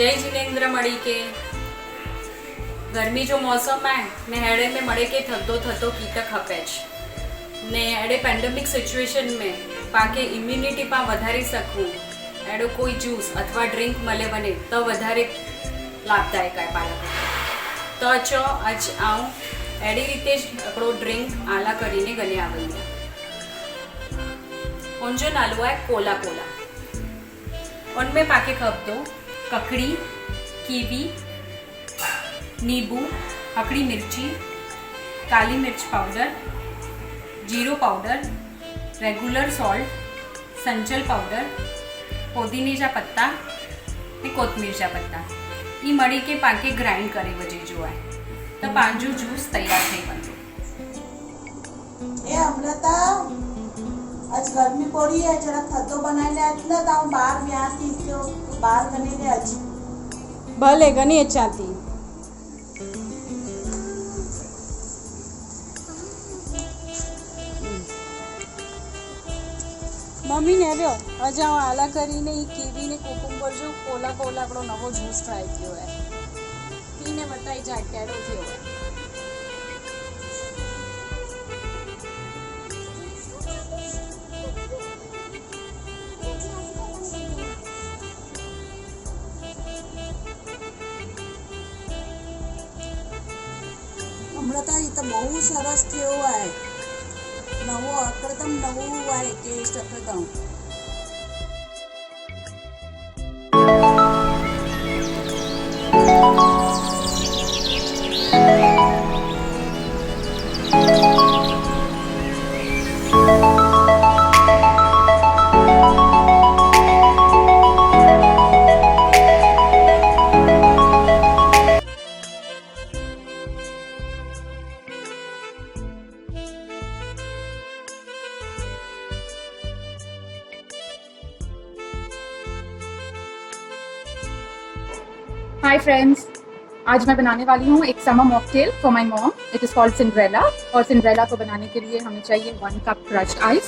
जय जिनेन्द्र मड़ी के गर्मी जो मौसम है ने हेड़े में मड़े के थतो थतो कीट खपे ने हेड़े पेंडेमिक सिचुएशन में पाके इम्यूनिटी पा वधारी सकूं एड़ो कोई जूस अथवा ड्रिंक मले बने तो वधारे लाभदायक है बाळक तो चो आज आऊं एड़ी रीते ज ड्रिंक आला करीने गने आवली उनजो नालो है कोला कोला। उनमें पाके खप दो ककड़ी, कीवी, नींबू, हकड़ी मिर्ची, काली मिर्च पाउडर, जीरो पाउडर, रेगुलर सॉल्ट, संचल पाउडर, पुदीने जा पत्ता ने कोथमीर जा पत्ता ये मड़ी के पाके ग्राइंड करे वजे जो है तो पांचो जूस तैयार थई बंदो। ए अमृता आज गर्मी पड़ी है जरा थतो बनाइले आतला तो बाहर व्याती तो बाहर गने दे आज भले गनी अचाती मम्मी ने लो आज હું આલા કરીને ઈ કીવી ને કુકુંબર જો કોલા કોલા આપણો નવો જ્યુસ ટ્રાય કર્યો હે પીને બતાઈ જાય કેડો થયો હે। अमृता ये तो बहुत सरस थयो है नवो अकदम नवो है टेस्ट अकदम हाय फ्रेंड्स, आज मैं बनाने वाली हूँ एक summer mocktail for my mom. It is called Cinderella और सिंड्रेला को बनाने के लिए हमें चाहिए 1 cup crushed ice,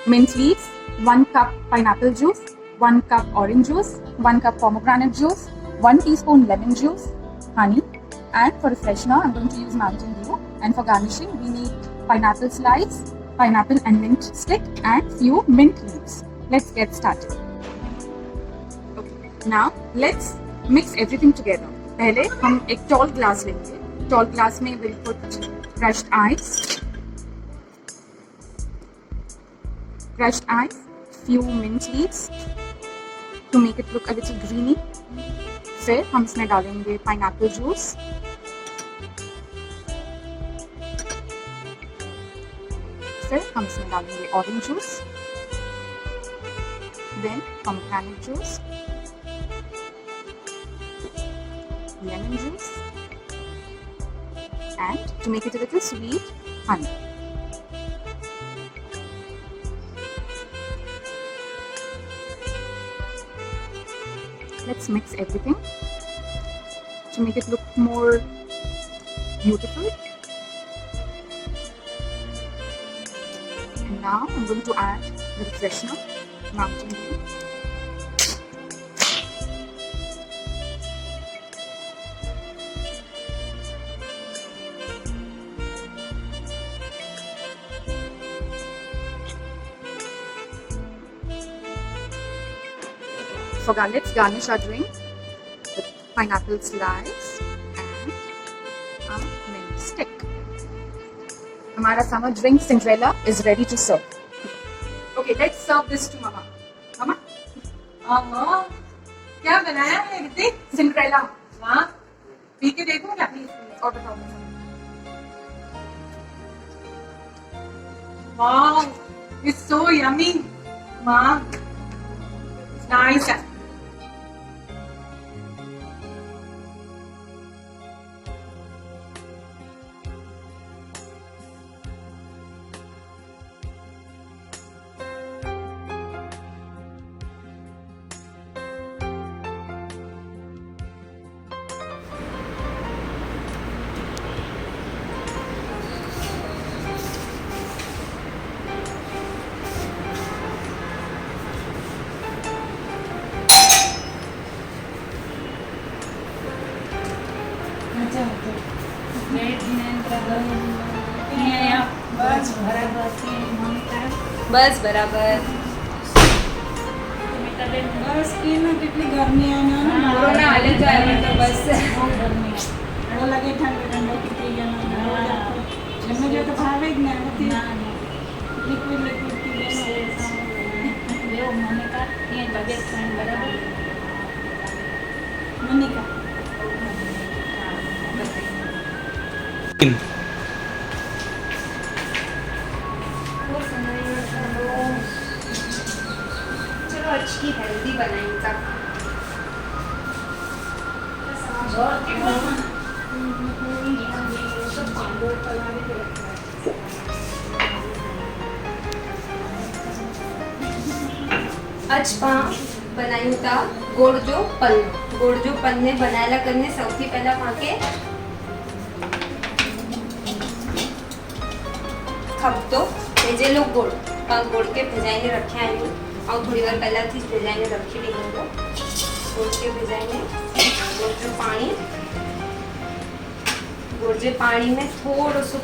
mint leaves, 1 cup pineapple juice, 1 cup orange juice, 1 cup pomegranate juice, 1 teaspoon lemon juice, honey, and for a freshener I'm going to use Mountain Dew, and for garnishing we need pineapple slice, pineapple and mint stick, and few mint leaves. Let's get started. Now let's mix everything together. पहले हम एक toll glass लेंगे। Toll glass में we'll put crushed ice, few mint leaves to make it look a little greeny. फिर हम इसमें डालेंगे pineapple juice, फिर हम इसमें डालेंगे orange juice, then pomegranate juice, lemon juice, and to make it a little sweet, honey. Let's mix everything to make it look more beautiful. And now I'm going to add the freshener, Mountain Dew. Let's garnish our drink with pineapple slice and a mint stick. हमारा summer drink Cinderella is ready to serve. Okay, let's serve this to Mama. Mama, क्या बनाया है Riddhi? Cinderella. वाह, P के देखो क्या? और बताओ। Wow, it's so yummy. Wow, it's nice. બસ બરાબર. બસ કે ના કેટલી ગરમી આના કોરોના હાલે તો આવે તો બસ. બહુ ગરમી એવો લાગે ઠંડો થઈ ગયા જમે જો તો ભાવે જ ને લિક્વિડ મનિકા चलो अच्छी हेल्दी बनाएंगे का. અજપા બનાવ્યું તા ગોળજો પલ્લે બનાયેલા કરીને સૌથી પહેલા પાકે ખપતો ભેજેલો ગોળ કે ભેજાઈને રખ્યા આવ્યું और थोड़ी बार पहला थी भेजाने रखी दी हमको गोड़के भेजाने गोड़जे पानी में थोड़ो सो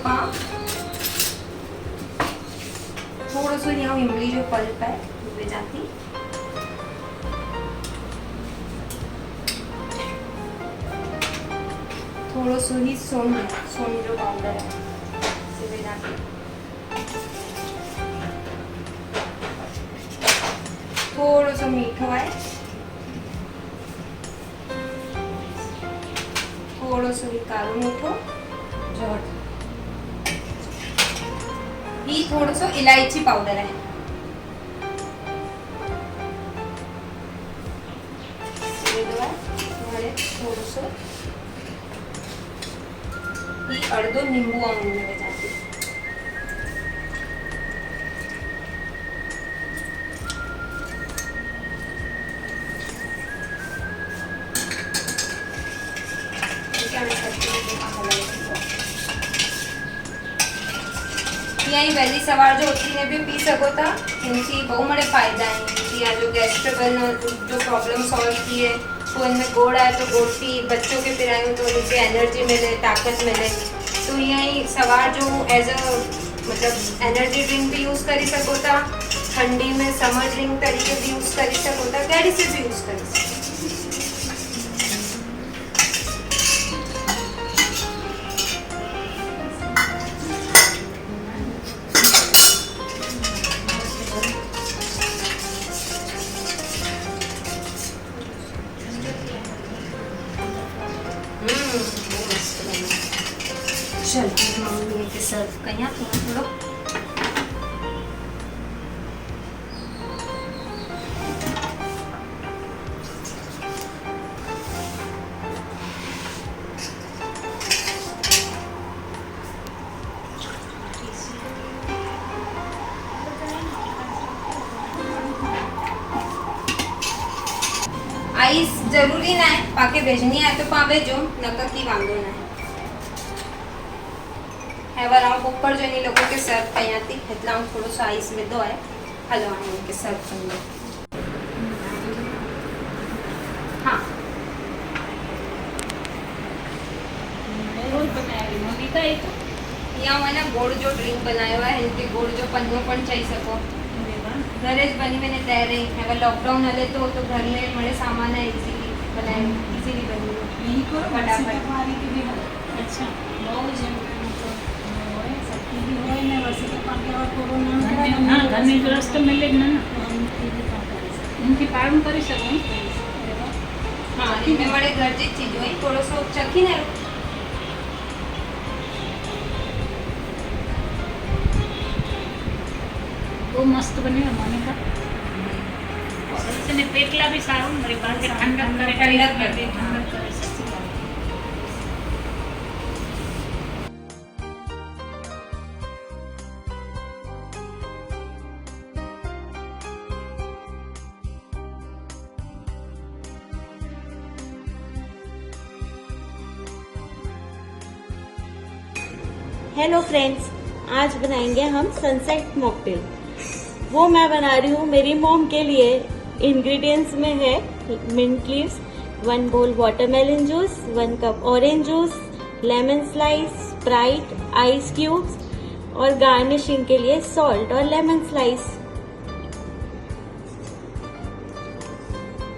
यहाँ इमली जो पल्प है वो भेजाती. थोड़ो सो ही सोन जो पाउडर है से भेजाती. थोड़ो सो मीठो है, थोड़ो सो ही कालो मीठो ही थोड़ो सो इलायची पाउडर है. थोड़ो सो ही अर्धो नींबू अमूल में जाती. અહીં વહેલી સવાર જો ઉઠીને બી પી શકો था इनकी बहु बड़े फायदा हैं. या जो गैस्ट्रबल जो प्रॉब्लम सॉल्व किए तो इनमें गोड़ आए तो गोड़ पी बच्चों के पिलाऊँ तो उनसे एनर्जी मिले ताकत मिले. तो यही सवार जो एज अ मतलब एनर्जी ड्रिंक भी यूज़ करी सको था. ठंडी में समर ड्रिंक तरीके भी यूज़ करी सको था. कैरी से भी यूज़ करी सको. चल मम्मी के सर्व कहीं थोड़ा आइस जरूरी ना है पाके भेजनी है तो पावे जो नकर की वांधो ना है. एवर हम ऊपर जो इन लोगों के सर्व कहीं थी इतना हम थोड़ा सा आइस में दो है. हेलो हम इनके सर्व करेंगे. हाँ यहाँ मैंने गोड़ जो ड्रिंक बनाया हुआ है इनके गोड़ जो पन्नों पण चाहिए सको घरे ज बनी मैंने तय रही अगर लॉकडाउन हले तो घर में बड़े सामान है इजीली बनाए इजीली बनी फटाफट. अच्छा बहुत ઘરની રસ્તો મળે જ ને એમથી પારણ કરી શકો. हाँ इनमें बड़े घर जी चीज हुई थोड़ा सा चखी ने બહુ મસ્ત બન્યું મને કા પેટલા બી સારું મારી પાસે ઠંડક કરે ઠંડક કરે સાચી વાત. हेलो फ्रेंड्स, आज बनाएंगे हम सनसेट मॉकटेल. वो मैं बना रही हूँ मेरी मॉम के लिए. इंग्रेडिएंट्स में है मिंट लीव्स, 1 बोल watermelon juice, 1 cup orange juice, lemon slice, Sprite, ice cubes और गार्निशिंग के लिए सॉल्ट और लेमन स्लाइस।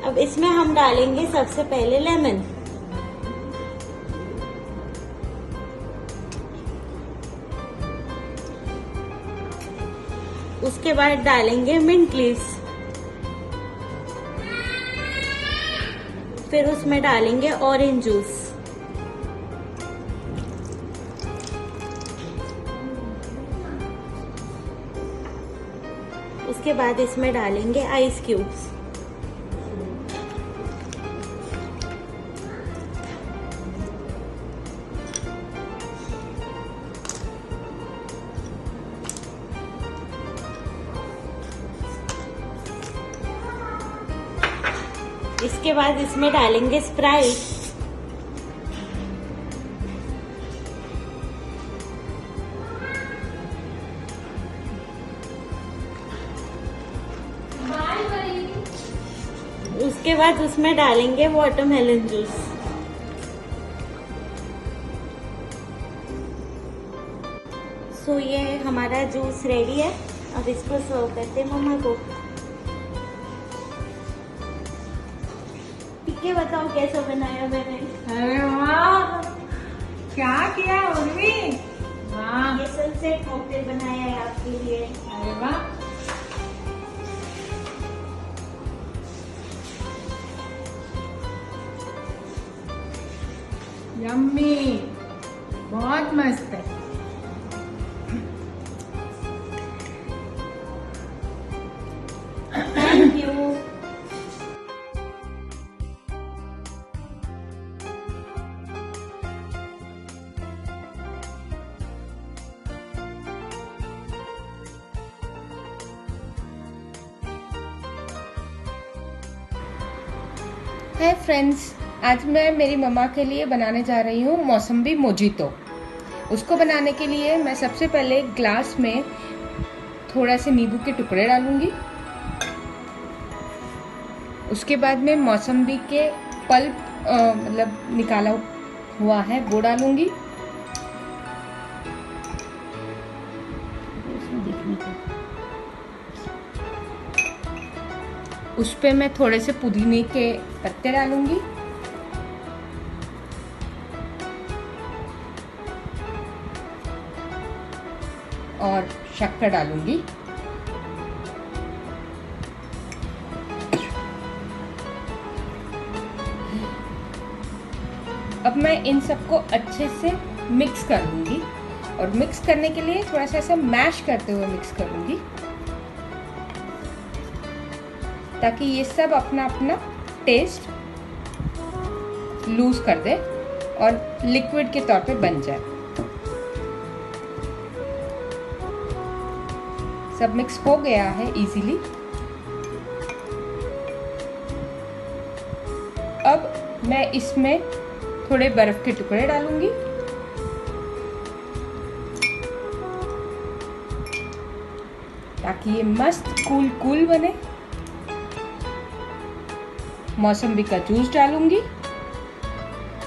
अब इसमें हम डालेंगे सबसे पहले लेमन, उसके बाद डालेंगे मिंट लीव्स, फिर उसमें डालेंगे ऑरेंज जूस, उसके बाद इसमें डालेंगे आइस क्यूब्स, इसके बाद इसमें डालेंगे स्प्राइट, उसके बाद उसमें डालेंगे वाटरमेलन जूस। सो ये हमारा जूस रेडी है। अब इसको सर्व करते हैं मम्मा को। ये बताओ कैसा बनाया मैंने। अरे वाह, क्या किया उर्वी, वाह। ये सनसेट मॉकटेल बनाया है आपके लिए। अरे वाह, यम्मी, बहुत मस्त है। Thank you. हाय फ्रेंड्स, आज मैं मेरी मम्मा के लिए बनाने जा रही हूँ मौसम्बी मोजितो। उसको बनाने के लिए मैं सबसे पहले ग्लास में थोड़ा से नींबू के टुकड़े डालूंगी। उसके बाद में मौसम्बी के पल्प मतलब निकाला हुआ है वो डालूंगी। उस पे मैं थोड़े से पुदीने के पत्ते डालूंगी। और शक्कर डालूंगी। अब मैं इन सबको अच्छे से मिक्स कर लूंगी और मिक्स करने के लिए थोड़ा सा ऐसा मैश करते हुए मिक्स करूंगी ताकि ये सब अपना अपना टेस्ट लूज कर दे और लिक्विड के तौर पे बन जाए। सब मिक्स हो गया है इजीली। अब मैं इसमें थोड़े बर्फ के टुकड़े डालूंगी। ताकि ये मस्त कूल कूल बने। मौसम्बी का जूस डालूंगी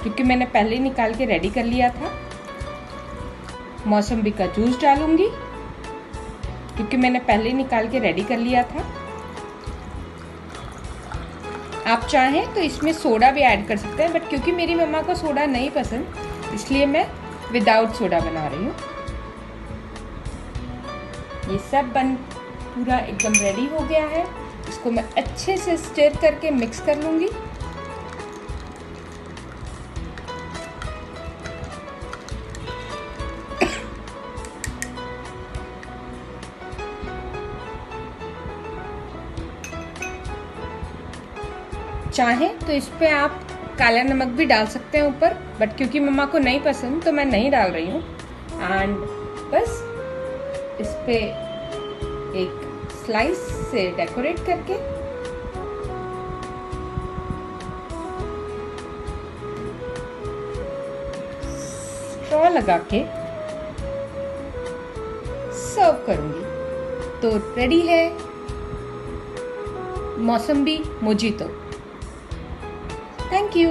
क्योंकि मैंने पहले निकाल के रेडी कर लिया था। मौसम्बी का जूस डालूंगी क्योंकि मैंने पहले निकाल के रेडी कर लिया था। आप चाहें तो इसमें सोडा भी ऐड कर सकते हैं, बट क्योंकि मेरी मम्मा को सोडा नहीं पसंद इसलिए मैं विदाउट सोडा बना रही हूँ। ये सब पूरा एकदम रेडी हो गया है। इसको मैं अच्छे से स्टिर करके मिक्स कर लूंगी। चाहें तो इस पे आप काला नमक भी डाल सकते हैं ऊपर, बट क्योंकि मम्मा को नहीं पसंद तो मैं नहीं डाल रही हूँ। एंड बस इस पे एक स्लाइस से डेकोरेट करके स्ट्रॉ लगा के सर्व करूंगी। तो रेडी है मौसम्बी मोजितो। Thank you.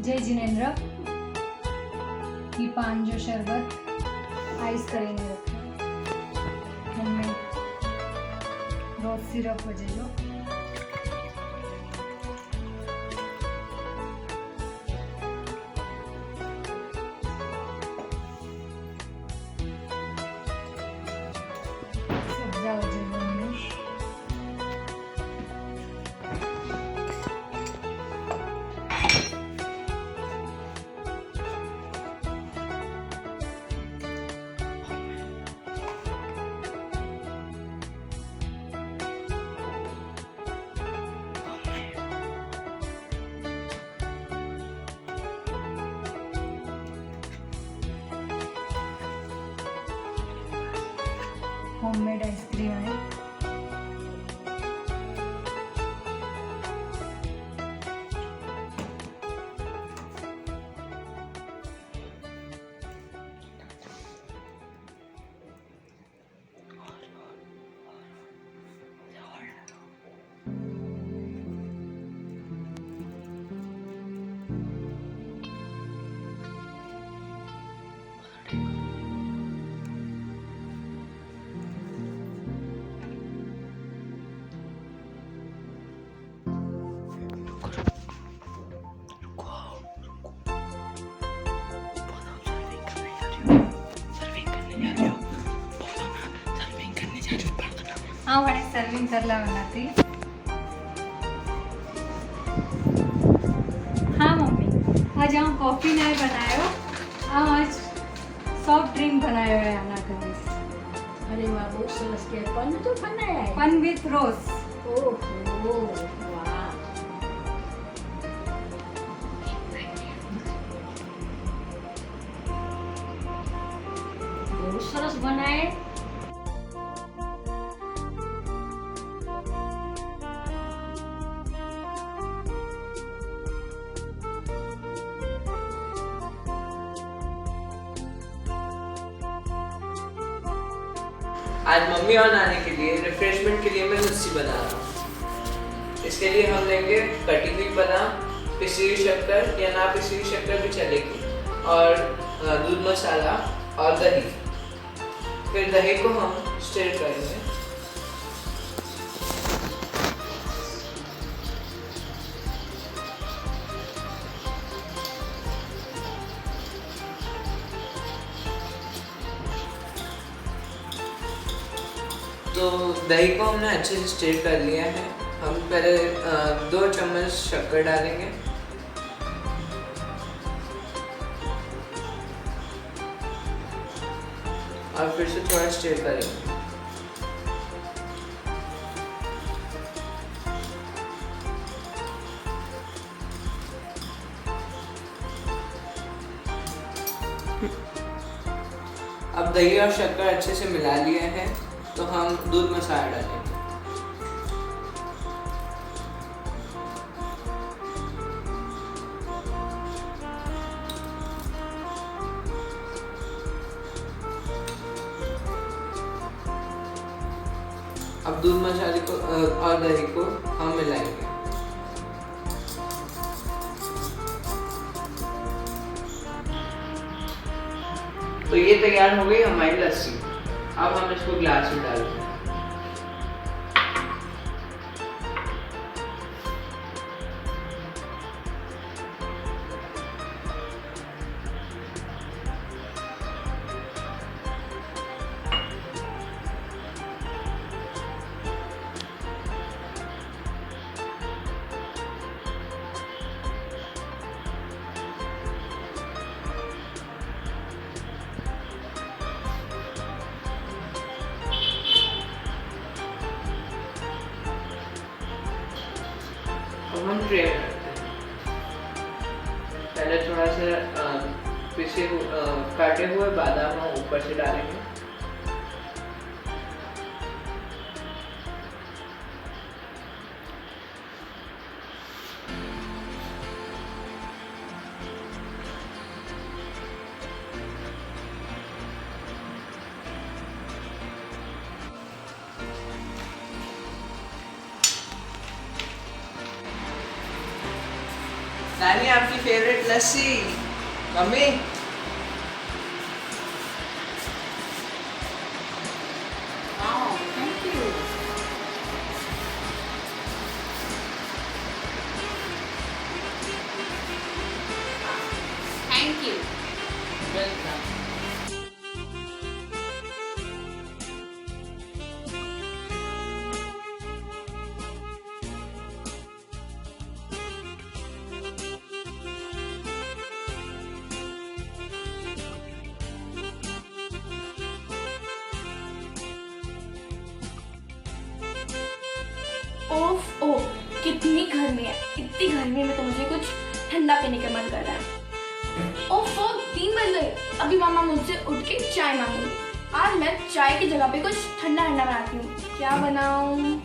जय जिनेंद्र की पान जो शरबत आइस करेंगे होममेड रोज सिरप वजह जो सब्जा वजह जो हमने होममेड आइसक्रीम है। हाँ मैंने सर्विंग करला बनाती। हाँ मम्मी आज हम कॉफ़ी नहीं बनायो, आज सॉफ्ट ड्रिंक बनायो है आना कभी। अरे वाह बहुत सरस के पन तो बनाया है। पन विथ रोज। ओहो वाह बहुत सरस बनाए। आज मम्मी और नानी के लिए रिफ्रेशमेंट के लिए मैं लस्सी बना रहा हूँ। इसके लिए हम लेंगे कटी हुई बादाम, पिसी हुई शक्कर या ना पिसी हुई शक्कर भी चलेगी, और दूध मसाला और दही। फिर दही को हम स्टिर करेंगे। तो दही को हमने अच्छे से स्टिर कर लिया है। हम पहले 2 चम्मच शक्कर डालेंगे, और फिर से थोड़ा स्टिर करेंगे। अब दही और शक्कर अच्छे से मिला लिए हैं, तो हम दूध मसाला डालेंगे। अब दूध मसाले को और दही को हम मिलाएंगे। तो ये तैयार हो गई हमारी लस्सी। अब हम इसको ग्लास में डालते हैं। अब हम ट्रे में रखते हैं। पहले थोड़ा सा काटे हुए बादाम हम ऊपर से डालेंगे। नानी आपकी favourite lassi. Mummy thank you. Thank you. Welcome. ओफ ओ, कितनी गर्मी है। इतनी गर्मी में तो मुझे कुछ ठंडा पीने का मन कर रहा है। ओफ ओ, 3 बज गए। अभी मामा मुझसे उठ के चाय मांगेंगे। आज मैं चाय की जगह पे कुछ ठंडा ठंडा बनाती हूँ। क्या बनाऊँ?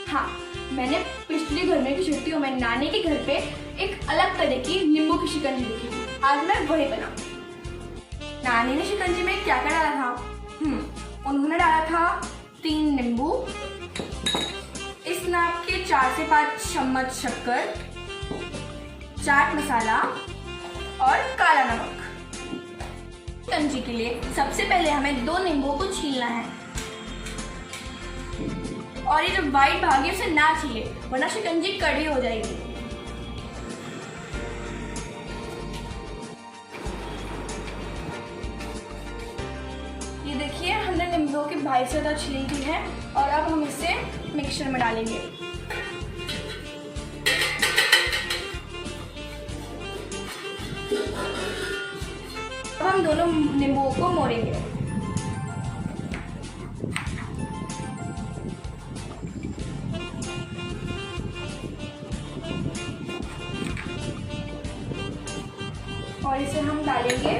हाँ, मैंने पिछली गर्मी की छुट्टियों में नानी के घर पे एक अलग तरह की नींबू की शिकंजी देखी थी। आज मैं वही बनाऊँ। नानी ने शिकंजी में क्या क्या डाला था? उन्होंने डाला था 3 नींबू, इस नाप के 4 से 5 चम्मच शक्कर, चाट मसाला और काला नमक। शिकंजी के लिए सबसे पहले हमें 2 नींबुओं को छीलना है और ये जो वाइट भाग है उसे ना छीले, वरना शिकंजी कड़वी हो जाएगी। ये देखिए, हमने नींबुओं के भाई से ज़्यादा छील दी है और अब हम इसे मिक्सचर में डालेंगे। अब हम दोनों नींबुओं को मोड़ेंगे। और इसे हम डालेंगे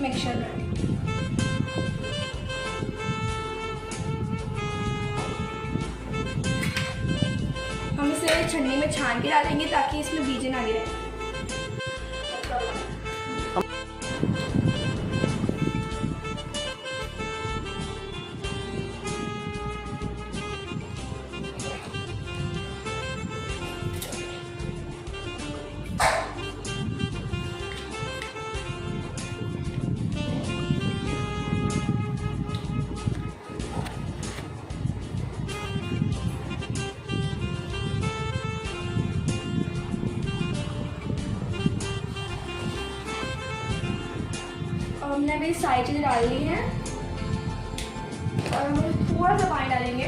मिक्सचर में। हम इसे छन्नी में छान के डालेंगे ताकि इसमें बीजे ना गिरे। हमने अभी सारी चीज़ें डाल ली हैं और हम थोड़ा सा पानी डालेंगे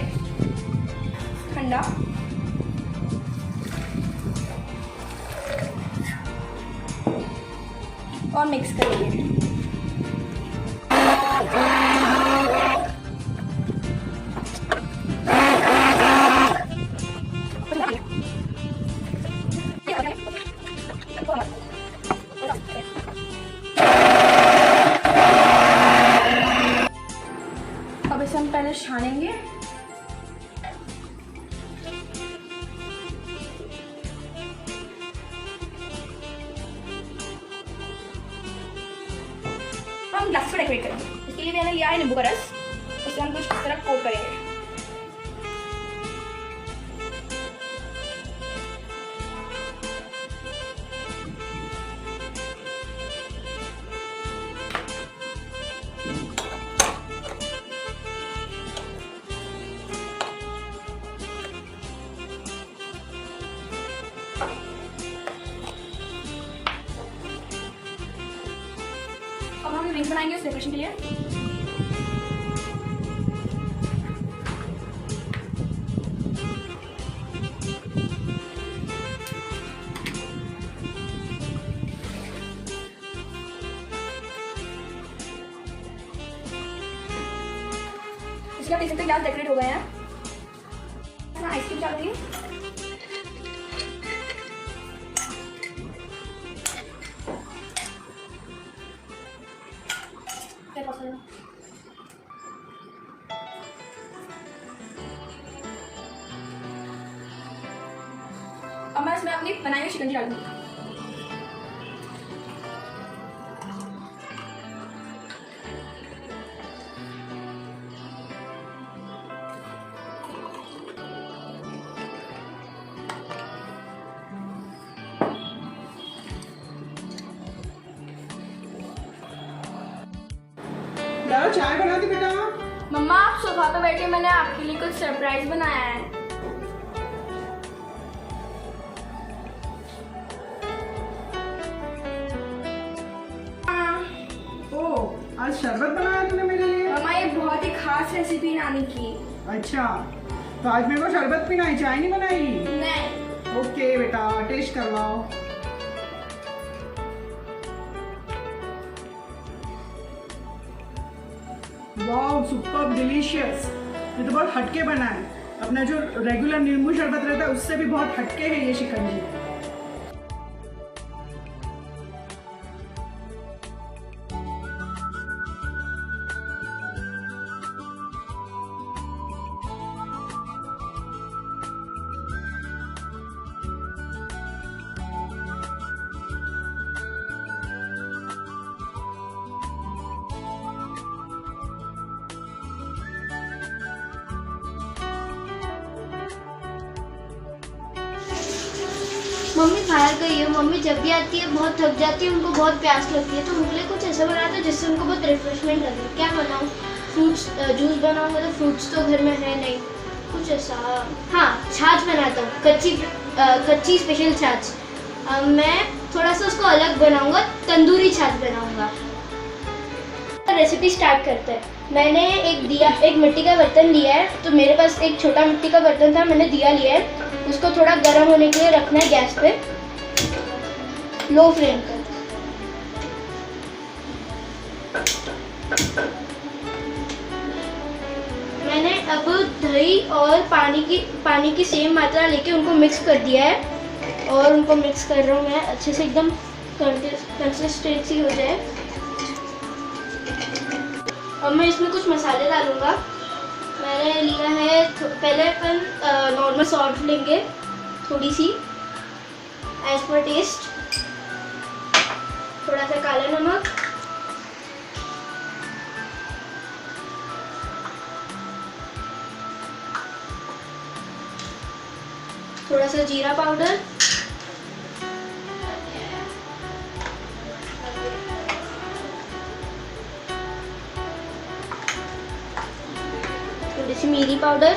ठंडा। और मिक्स करेंगे। अब इसे हम पहले छानेंगे। हम ग्लास को डेकोरेट करेंगे। इसके लिए मैंने लिया है नींबू का रस, उसे हम कुछ इस तरह कोट करेंगे। अब हम रिंग बनाएंगे उस डेकोरेशन के लिए। इसके आप देख सकते हैं ग्लास डेकोरेट हो गए हैं। आइसक्रीम डालूंगी। अब मैं इसमें अपनी बनाई हुई शिकंजी डालूंगी। बेटा चाय बना दी बेटा। मम्मा आप सोफा पे बैठे, मैंने आपके लिए कुछ सरप्राइज बनाया है। ओह आज शरबत बनाया तूने मेरे लिए। मम्मा ये बहुत ही खास रेसिपी नानी की। अच्छा तो आज मेरे को शरबत पीना है, चाय नहीं बनाई। नहीं। ओके बेटा टेस्ट करवाओ। Wow super delicious. ये तो बहुत हटके बना है, अपना जो रेगुलर नींबू शरबत रहता है उससे भी बहुत हटके है ये शिकंजी। मम्मी बाहर गई है, मम्मी जब भी आती है बहुत थक जाती है, उनको बहुत प्यास लगती है, तो उनके लिए कुछ ऐसा बनाता है जिससे उनको बहुत रिफ्रेशमेंट लगे। क्या बनाऊँ? फ्रूट्स जूस बनाऊँगा तो फ्रूट्स तो घर में है नहीं, कुछ ऐसा। हाँ छाछ बनाता हूँ, कच्ची स्पेशल छाछ। मैं थोड़ा सा उसको अलग बनाऊँगा, तंदूरी छाछ बनाऊँगा। रेसिपी स्टार्ट करते हैं। मैंने एक मिट्टी का बर्तन लिया है, तो मेरे पास एक छोटा मिट्टी का बर्तन था, मैंने दिया लिया है। उसको थोड़ा गर्म होने के लिए रखना है गैस पे, लो फ्लेम पर। मैंने अब दही और पानी की सेम मात्रा लेके उनको मिक्स कर दिया है और उनको मिक्स कर रहा हूँ मैं अच्छे से, एकदम कंसिस्टेंसी हो जाए। अब मैं इसमें कुछ मसाले डालूंगा। मैंने लिया है पहले अपन नॉर्मल सॉल्ट लेंगे, थोड़ी सी एज पर टेस्ट, थोड़ा सा काला नमक, थोड़ा सा जीरा पाउडर, थोड़ी सी मिर्ची पाउडर,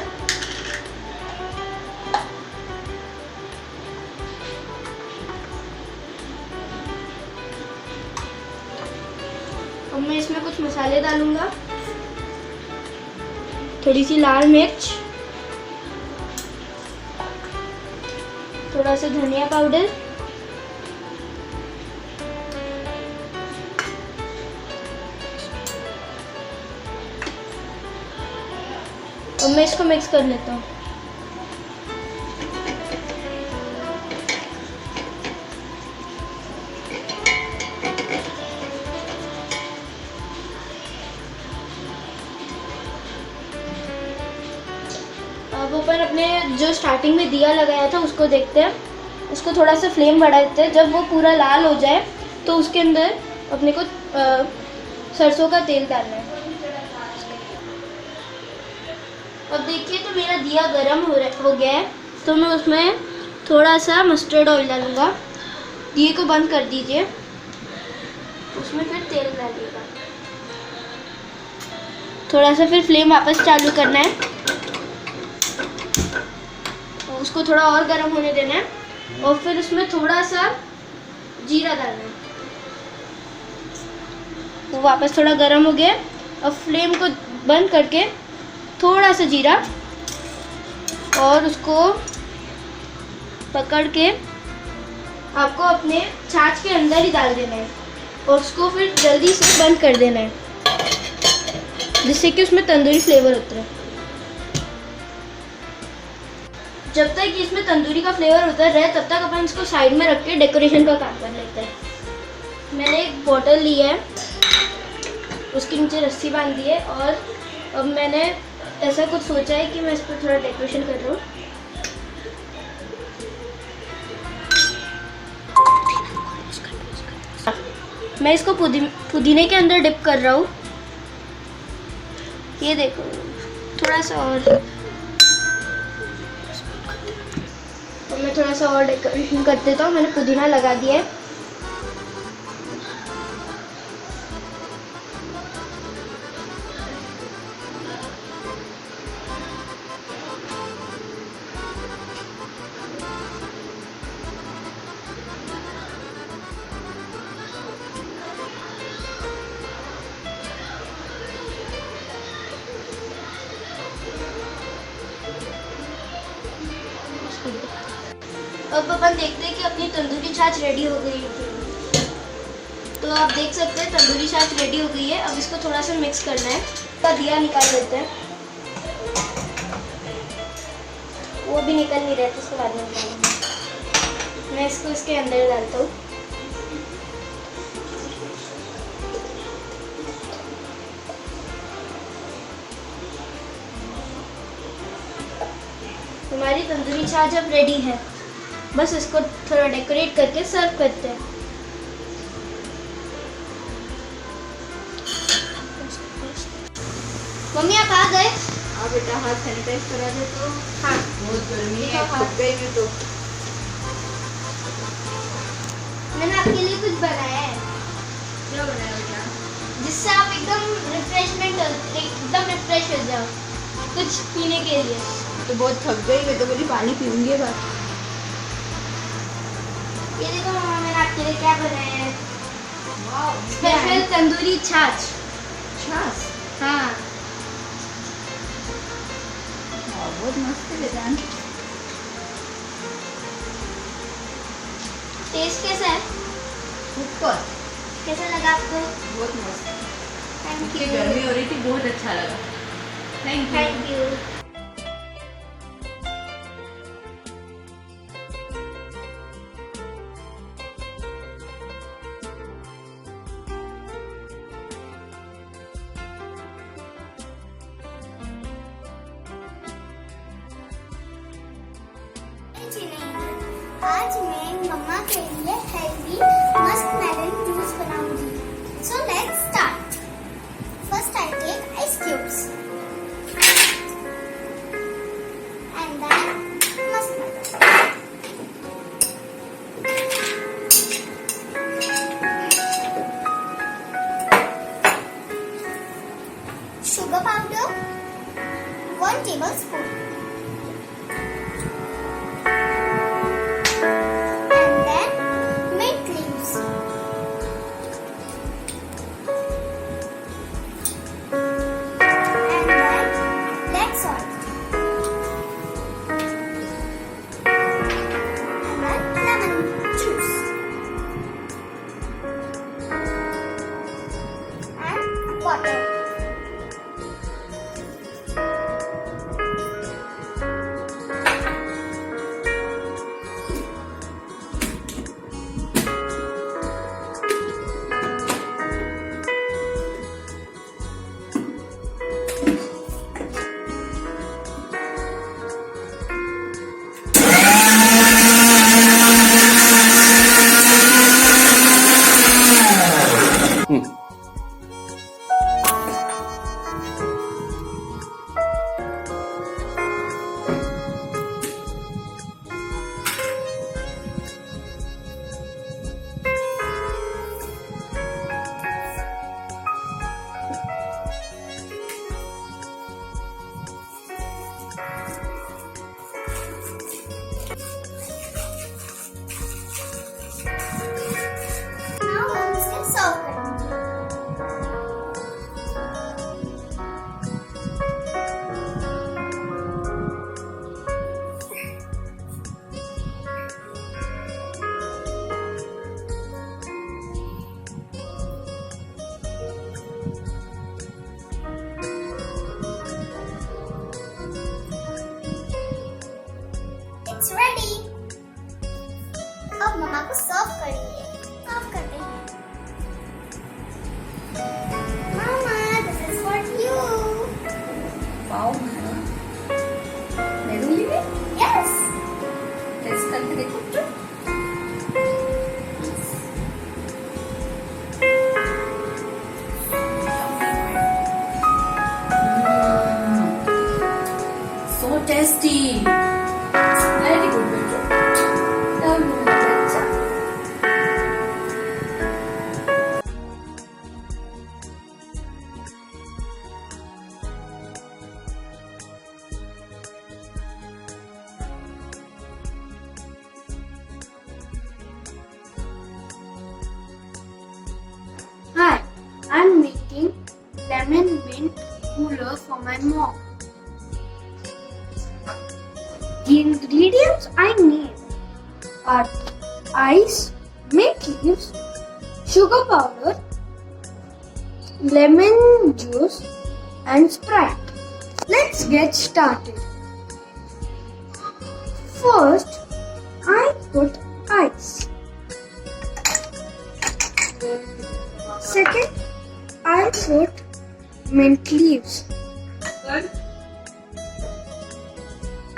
अब मैं इसमें कुछ मसाले डालूंगा, थोड़ी सी लाल मिर्च, थोड़ा सा धनिया पाउडर, और मैं इसको मिक्स कर लेता हूँ। अब ऊपर अपने जो स्टार्टिंग में दिया लगाया था उसको देखते हैं, उसको थोड़ा सा फ्लेम बढ़ा देते हैं। जब वो पूरा लाल हो जाए तो उसके अंदर अपने को सरसों का तेल डालना है। अब देखिए तो मेरा दिया गरम हो गया है, तो मैं उसमें थोड़ा सा मस्टर्ड ऑयल डालूंगा। दिए को बंद कर दीजिए, उसमें फिर तेल डालिएगा, थोड़ा सा फिर फ्लेम वापस चालू करना है और उसको थोड़ा और गर्म होने देना है, और फिर उसमें थोड़ा सा जीरा डालना है। वो वापस थोड़ा गर्म हो गया, अब फ्लेम को बंद करके थोड़ा सा जीरा और उसको पकड़ के आपको अपने छाछ के अंदर ही डाल देना है और उसको फिर जल्दी से बंद कर देना है, जिससे कि उसमें तंदूरी फ्लेवर उतरे। जब तक इसमें तंदूरी का फ्लेवर उतर रहा है तब तक अपन इसको साइड में रख के डेकोरेशन का काम कर लेते हैं। मैंने एक बॉटल ली है, उसके नीचे रस्सी बांध दी है, और अब मैंने ऐसा कुछ सोचा है कि मैं इस पर थोड़ा डेकोरेशन कर रहा हूँ। मैं इसको पुदीने के अंदर डिप कर रहा हूँ। ये देखो, थोड़ा सा और, तो मैं थोड़ा सा और डेकोरेशन कर देता हूँ। मैंने पुदीना लगा दिया है। अब अपन देखते हैं कि अपनी तंदूरी छाछ रेडी हो गई है। तो आप देख सकते हैं तंदूरी छाछ रेडी हो गई है। अब इसको थोड़ा सा मिक्स करना है। तो दिया निकाल देते हैं, वो भी निकल नहीं रहा, तो उसको बाद में निकालेंगे। मैं इसको इसके अंदर डालता हूँ। हमारी तंदूरी छाछ अब रेडी है। बस इसको थोड़ा डेकोरेट करके सर्व करते हैं। मम्मी आप आ गए? हाँ बेटा, हाथ सैनिटाइज करा दे तो। हाँ। बहुत गर्मी है, थक गई मैं तो। मैंने आपके लिए कुछ बनाया है। क्या बनाया बेटा? जिससे आप एकदम रिफ्रेश हो जाओ कुछ पीने के लिए। तो बहुत थक गई मैं तो, मुझे पानी पीऊंगी बस। ये देखो मम्मा, मैंने आपके लिए क्या बनाया है। स्पेशल तंदूरी छाछ। छाछ? हाँ, बहुत मस्त है बेटा। टेस्ट कैसा है? सुपर। कैसा लगा आपको? बहुत मस्त। थैंक इतनी यू। गर्मी हो रही थी, बहुत अच्छा लगा। Thank you. आज मैं मम्मा के लिए हेल्दी मस्क मेलन जूस बनाऊंगी। So let's start. First I take ice cubes and then musk melon. Sugar powder 1 tablespoon. Water. It's ready. अब मम्मा को सर्व करेंगे। सर्व करते हैं। Mama, this is for you. पाव मेरे लिए? Yes. टेस्ट करके देखो तो। So tasty. Very good, better. Hi, I'm making lemon mint cooler for my mom. The ingredients I need: are ice, mint leaves, sugar powder, lemon juice, and Sprite. Let's get started. First, I put ice. Second, I put mint leaves.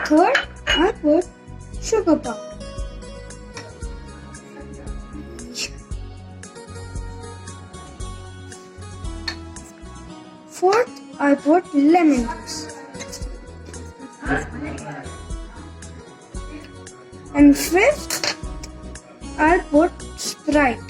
Third, I put sugar powder. Fourth, I put lemon juice. And fifth, I put Sprite.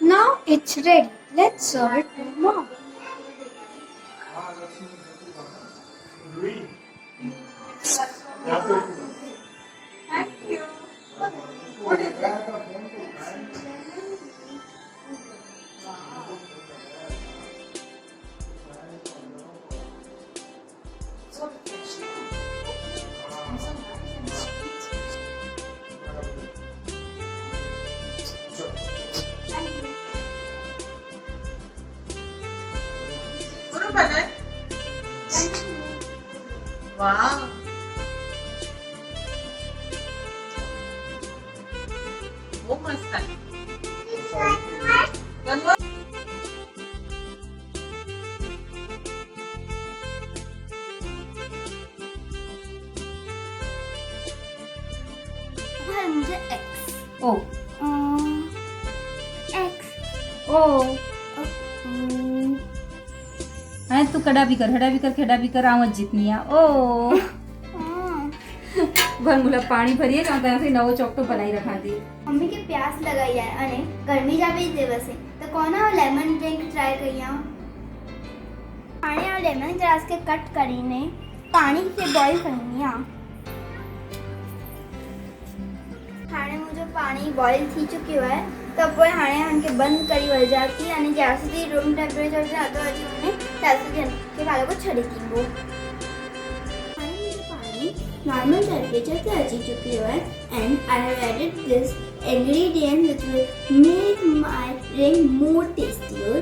Now it's ready. Let's serve it to Mom. Wow. खूप मस्त आहे. घर मुझे x ओ x ओ हाँ तू कड़ा भी कर हड़ा भी कर खेड़ा भी कर आवाज जितनी आ ओ ભર મુલા પાણી ભરીએ કાં ત્યાંથી નવો ચોકટો બનાવી રખા દે મમ્મી કે પ્યાસ લગાઈ યાર અને ગરમી જ આવી દિવસે તો કોના લેમન ડ્રિંક ટ્રાય કરીએ પાણી આ લેમન ગ્રાસ કે કટ કરીને પાણી से बॉईल करनी है हाणे मुझे पानी बॉईल थी चुकी है तो पोइ हाणे हमके बंद करी वही जाती अने ज्यां सुधी रूम टेम्परेचर से आतो अची वञे त्यां सुधी के पालो को छड़ी दींबो हाणे मुझे पानी नॉर्मल टेम्परेचर से अची चुकी है and I have added this ingredient which will make my drink more tastier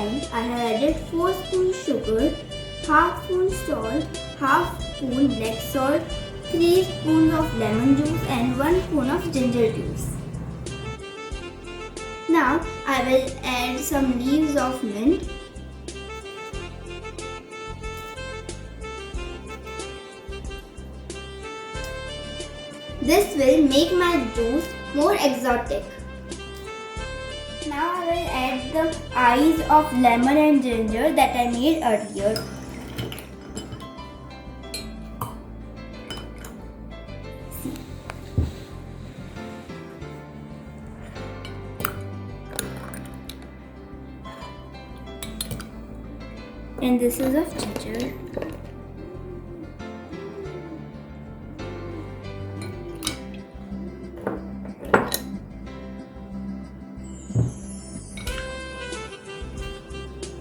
and I have added 4 spoons sugar, half spoon salt, half spoon black salt, 3 spoons of lemon juice and 1 spoon of ginger juice. Now I will add some leaves of mint. This will make my juice more exotic. Now I will add the eyes of lemon and ginger that I made earlier. And this is of ginger.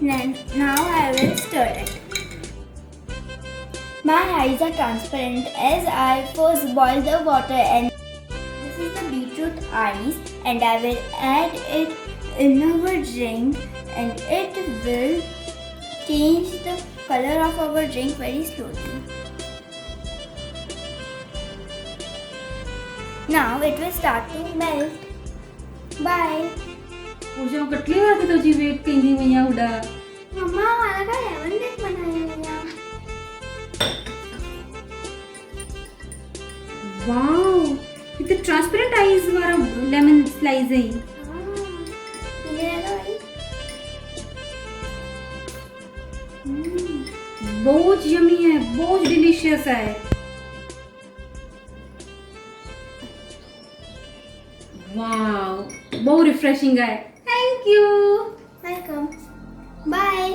And now I will stir it. My eyes are transparent as I first boil the water and this is the beetroot eyes and I will add it in our drink and it will change the color of our drink very slowly. Now it will start to melt. Bye. પૂજા કેટલી વારથી તો જી wet કીધી મૈયા ઉડા मम्मा वाला का lemon drink बनाया भैया wow इतने transparent eyes वाला lemon slice है बहुत यमी है बहुत डिलीशियस है वाओ बहुत रिफ्रेशिंग है थैंक यू वेलकम बाय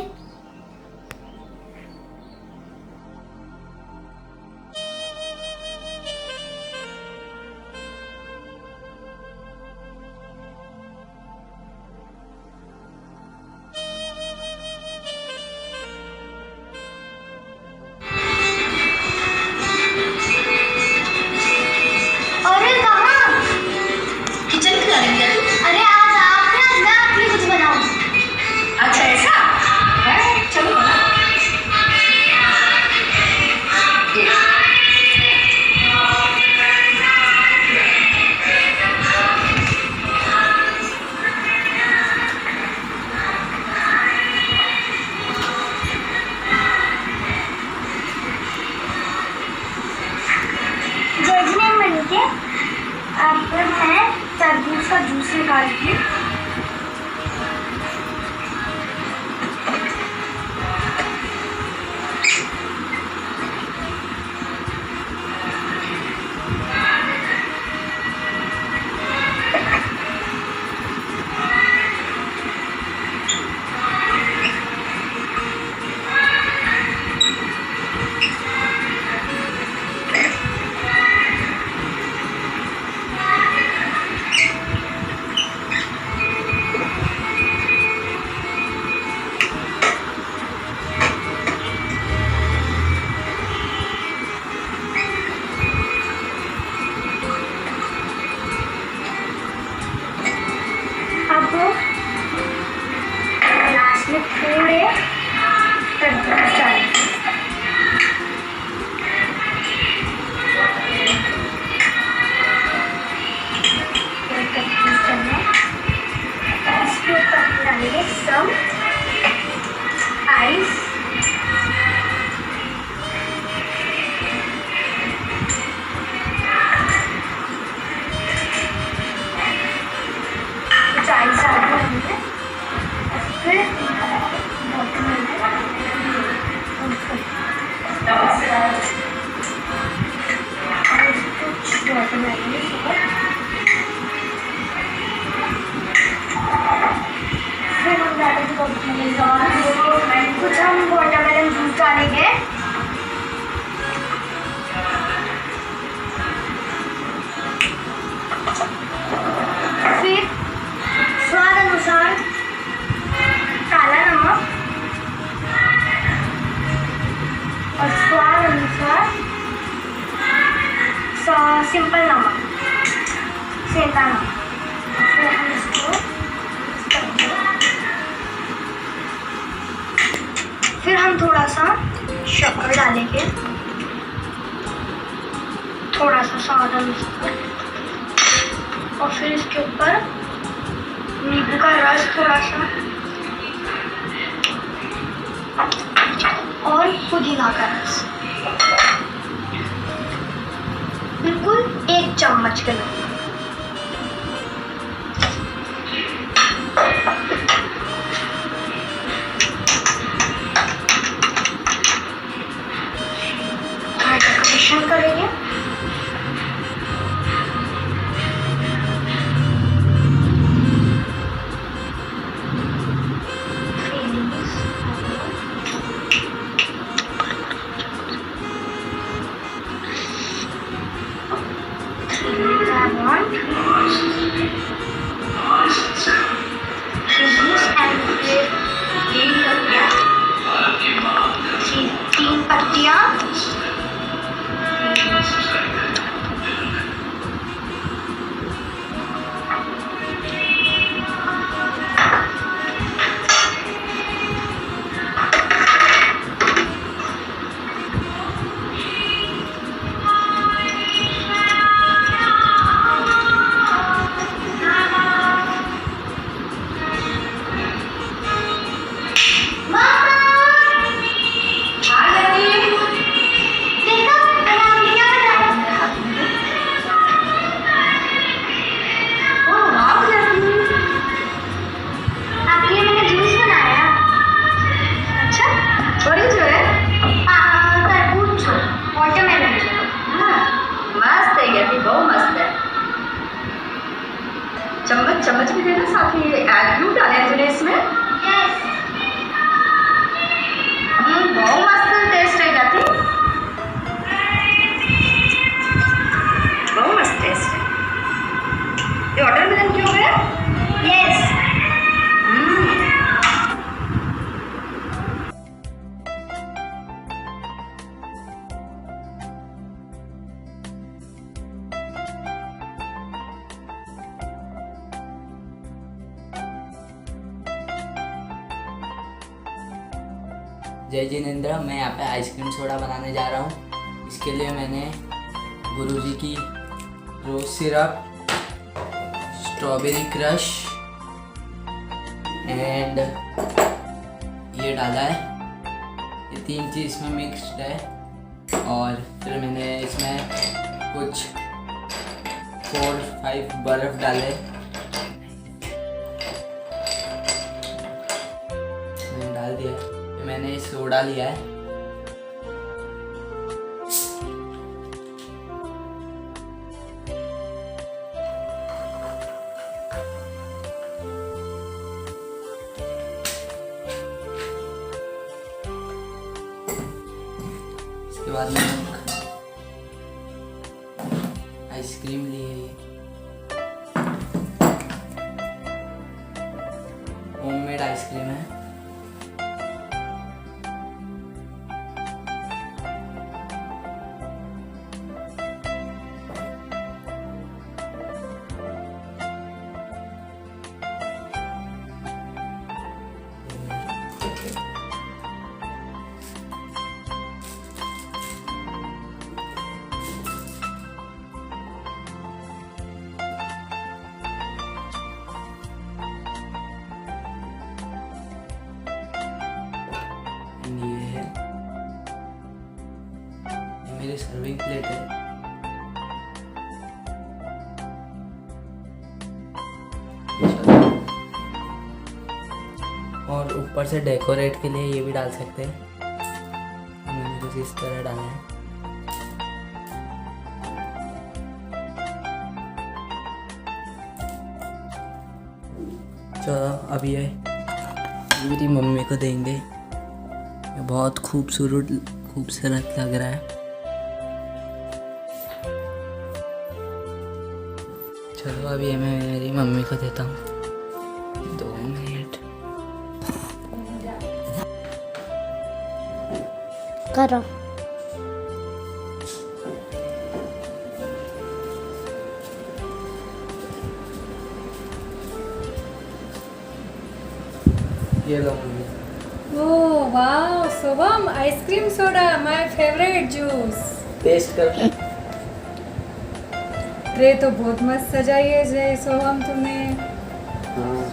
के अब मैं तरबूज का जूस निकालती हूँ। में थोड़े तरबूज डालें। इसके ऊपर हम डालेंगे सम आइस। कुछ आइस डाल देंगे और फिर कुछ हम वाटरमेलन जूस डालेंगे। फिर स्वाद अनुसार काला नमक और स्वाद अनुसार सिंपल नमक, सेंधा नमक। फिर हम इसको फिर हम थोड़ा सा शक्कर डालेंगे, थोड़ा सा स्वाद अनुसार, और फिर इसके ऊपर नींबू का रस थोड़ा सा और पुदीना का रस, बिल्कुल 1 चम्मच के लगभग। डेकोरेशन करेंगे। तीन पत्तियां चम्मच भी देना, साथ में ये एग डाले तूने इसमें। बहुत मस्त टेस्ट है जाती, बहुत मस्त टेस्ट है। ये वाटरमेलन क्यों है? यस। जय जिनेंद्र, मैं यहाँ पे आइसक्रीम सोडा बनाने जा रहा हूँ। इसके लिए मैंने गुरुजी की रोज़ सिरप, स्ट्रॉबेरी क्रश एंड ये डाला है। ये 3 चीज़ इसमें मिक्स्ड है। और फिर मैंने इसमें कुछ 4-5 बर्फ डाले, मैंने डाल दिया। मैंने सोडा लिया है, इसके बाद नमक, आइसक्रीम ली है, ये होममेड आइसक्रीम है। ये मेरी सर्विंग प्लेट है। और ऊपर से डेकोरेट के लिए ये भी डाल सकते हैं, मैंने कुछ इस तरह डाला है। चलो अब ये मेरी मम्मी को देंगे, ये बहुत खूबसूरत लग रहा है। चलो अभी मैं मेरी मम्मी को देता हूँ, 2 मिनट करो। ये लो मम्मी। ओह वाह Shubham, ice cream soda my favourite juice. Taste कर। ट्रे तो बहुत मस्त सजाई है जय सोहम तुमने। हाँ।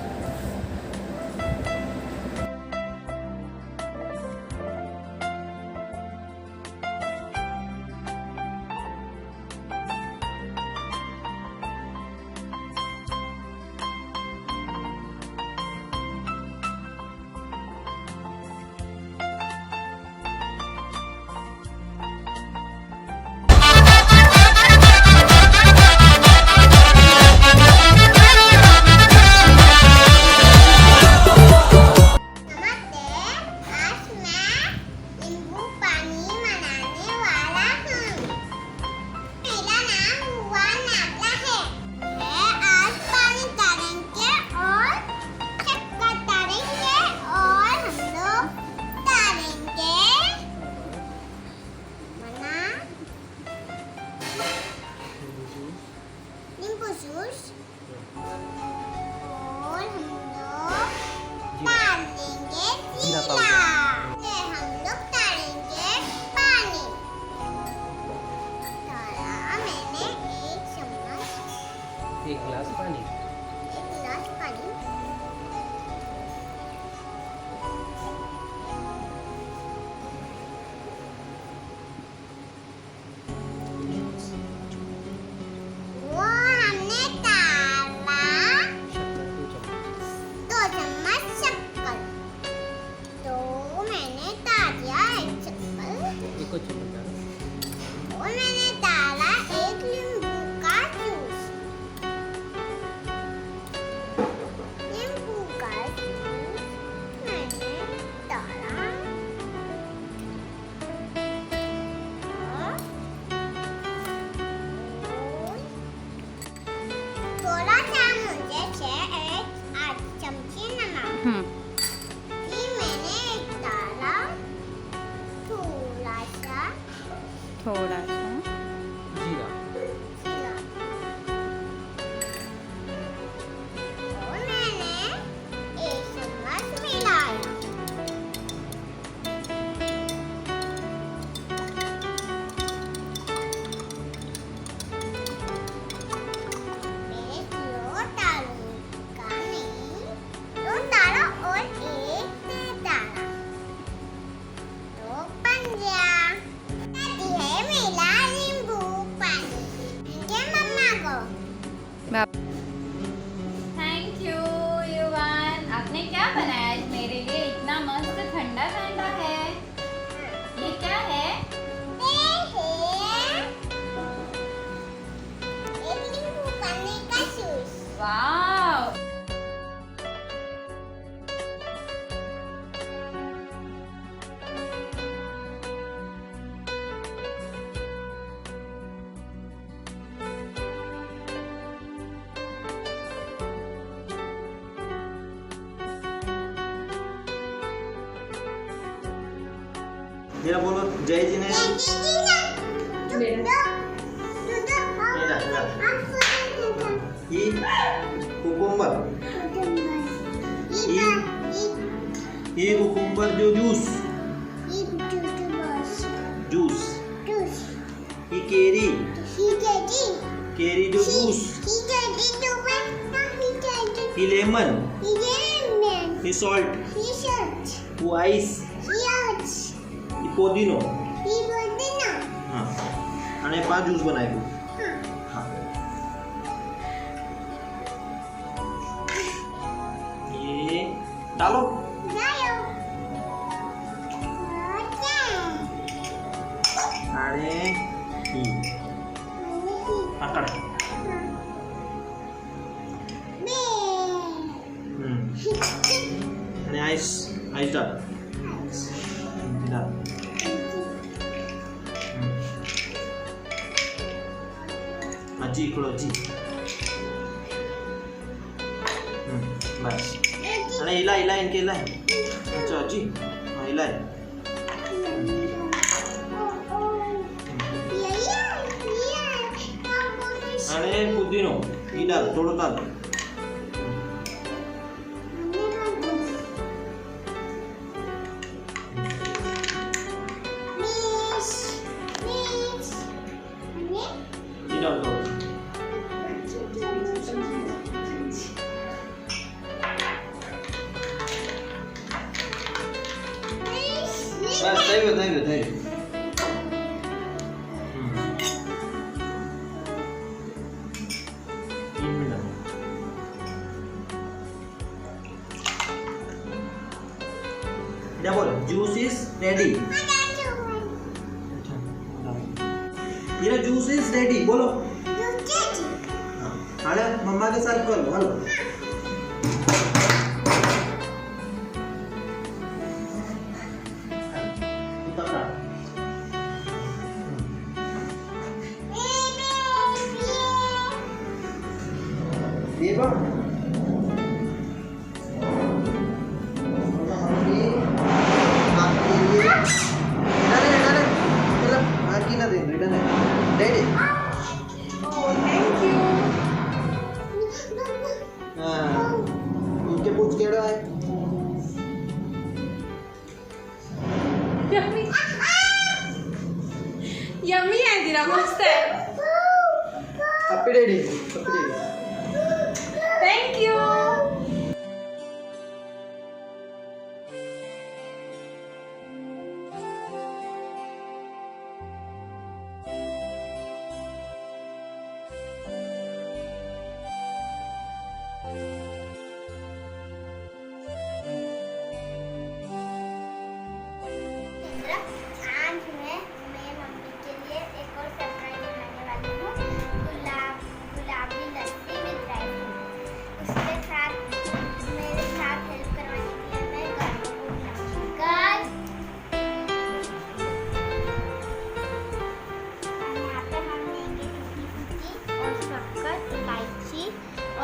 एक गिलास पानी। वो हमने डाला 2 चम्मच शक्कर, तो मैंने डाल दिया 1 चम्मच, और मैंने डाला 1 नींबू का जूस। नींबू का जूस मैंने डाला, और थोड़ा सा मुझे 6-8 चमची नमक, फिर मैंने डाला थोड़ा सा जीरा। और मैंने 1 चम्मच मिलाया। मैंने दो डालूंगा नहीं, 2 डाला और 1 डाला, तो बन गया। रेडी है मेरा मेरा बोलो जय जिनेंद्र। ई कुकुम्बर, ई कुकुम्बर जो जूस, जूस। ई केरी, केरी जो जूस। ई लेमन, ई सॉल्ट, वो आइस, ई पोदिनो। हाँ आणि 5 ज्यूस बनायको। हाँ ये डालो। आणि आकार। आणि आइस, आइस डाल। डाल। आजी इकडं आजी। बस आणि हिला हिला इनके हिला अच्छा आजी हाँ हिला आणि पुदिनो ही डाल थोडं डाल। ही डाल दो। बस thank you thank you thank you. बोल जूस इज रेडी। मेरा जूस इज रेडी बोलो। अरे मम्मा के साथ करो हेलो। देवा यम्मी आहे दिरा मस्त आहे। Happy daddy thank you.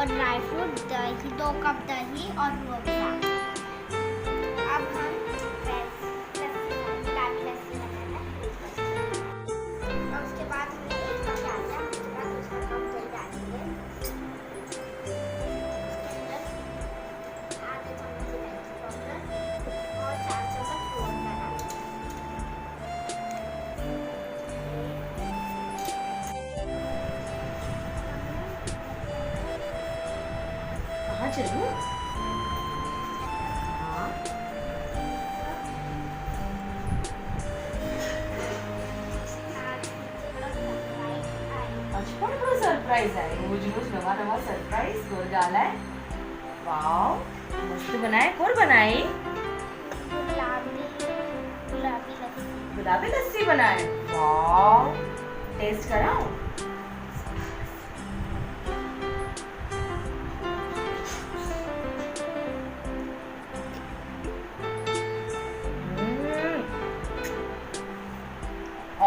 और ड्राई फ्रूट, दही, 2 कप दही और रूअफ़ज़ा। अब हम गुलाबी लस्सी बनाना और उसके बाद हमें 1 कप डालना है। उसके बाद दूसरा कप दही डालेंगे। आधे चम्मच इलायची पाउडर और 4 चम्मच रूअफ़ज़ा डालेंगे। कहाँ चलूं? पण बड़ो सरप्राइज आहे। रोज रोज नवा नवा सरप्राइज कोण आलाय? वाव मस्त बनाए। कोण बनाई? गुलाबी लस्सी बनाए। वाव टेस्ट कराओ।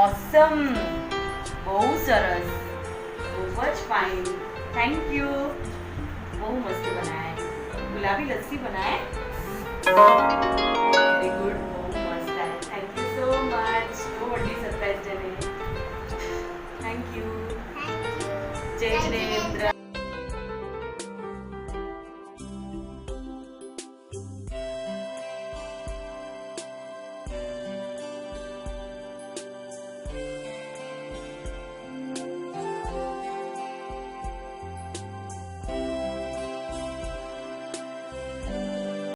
ऑसम बहुत सरस खूबच फाइन थैंक यू। बहुत मस्त बनाए गुलाबी लस्सी बनाए वेरी गुड बहुत मस्त है thank you so much. Thank you जय जिनेंद्र